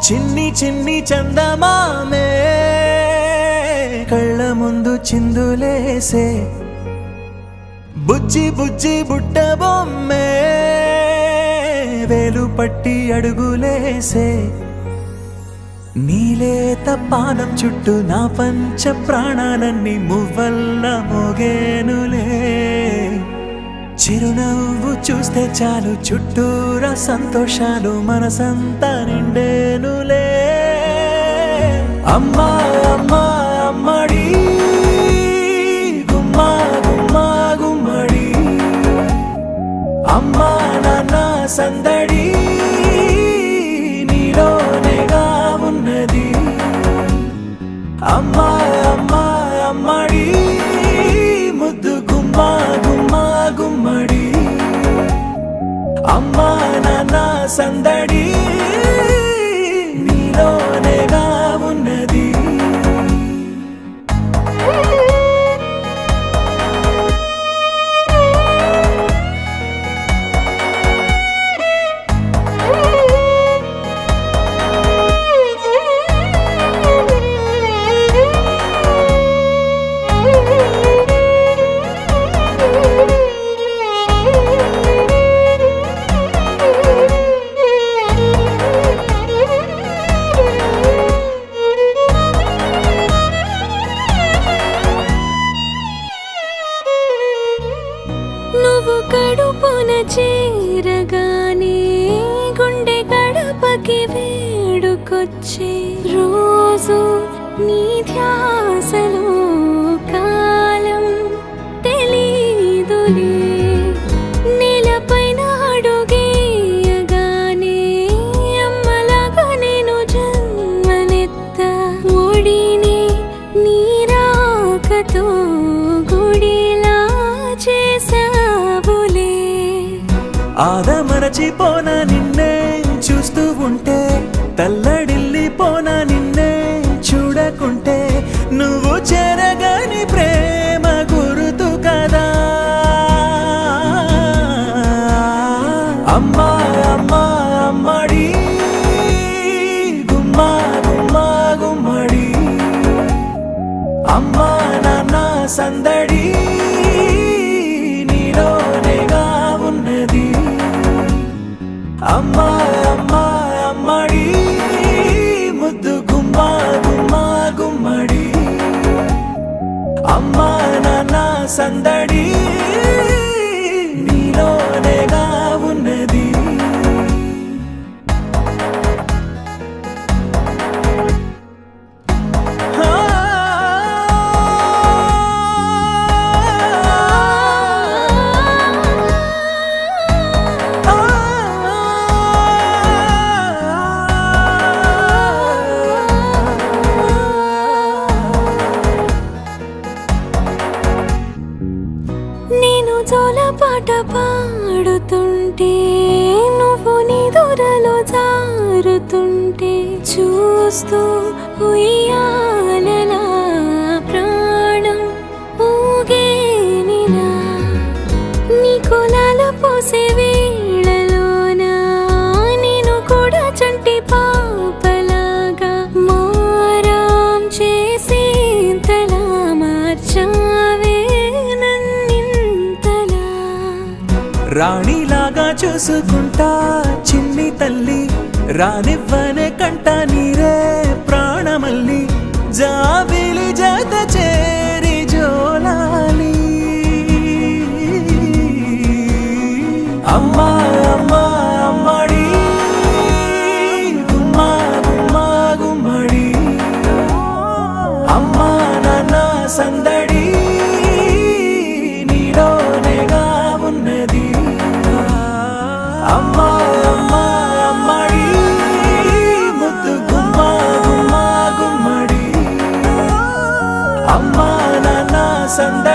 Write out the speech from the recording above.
చిన్ని చిన్ని చందమామే కళ్ళ ముందు చిందులేసే బుజ్జి బుజ్జి బుట్ట బొమ్మే వేలు పట్టి అడుగులేసే నీలేత పానం చుట్టూ నా పంచ ప్రాణాలన్నీ మువ్వల్ల మోగేనులే చిరునవ్వు చూస్తే చాలు చుట్టూరా సంతోషాలు మనసంతా నిండేనులే అమ్మా అమ్మా అమ్మడి గుమ్మా గుమ్మా గుమ్మడి అమ్మా నాన్న సందడి నీలోనేగా ఉన్నది అమ్మా అమ్మా అమ్మడి ముద్దు గుమ్మా గుమ్మా గుమ్మడి అమ్మా నాన్న సందడి నీలోనేగా ఉన్నది నువ్వు కడుపున చేరగానే గుండె గడపకి వేడుకొచ్చే రోజు నీ ధ్యాసలో కాలం తెలీదులే నేలపైన అడుగేయగానే అమ్మలాగా నేను జన్మనెత్త ఒడిని నీ రాకతో గుడిలా చేసావులే ఆదమరచిపోనా నిన్నే చూస్తూ ఉంటే తల్లడిల్లిపోనా నిన్నే చూడకుంటే నువ్వు చెరగని ప్రేమ గురుతు కదా అమ్మా అమ్మా అమ్మడి గుమ్మా గుమ్మా గుమ్మడి అమ్మా నాన్న సందడి నీలోనేగా ఉన్నది అమ్మా అమ్మా అమ్మడి ముద్దు గుమ్మా గుమ్మా గుమ్మడి అమ్మా నాన్న సందడి నీలోనేగా ఉన్నది నేను జోలపాట పాడుతుంటే నువ్వు నీ దూరలో జారుతుంటే చూస్తూ ఉయ్యాలలా ప్రాణం ఊగేనిలా నీ కులాలు పోసే వేళలోనా నేను కూడా చంటి పాపలాగా మారాం చేసేంతలా మార్చావే రాణిలాగా చూసుకుంటా చిన్ని తల్లి రానివ్వనే కంట నీరే ప్రాణమల్లి జాబిలి జత చేరి జోలాలి అమ్మా అమ్మా అమ్మడి గుమ్మా గుమ్మా గుమ్మడి అమ్మా నాన్న సందడి నీలోనేగా ఉన్నది అమ్మా అమ్మా అమ్మడి ముద్దు గుమ్మా గుమ్మా గుమ్మడి అమ్మా నాన్న సందడి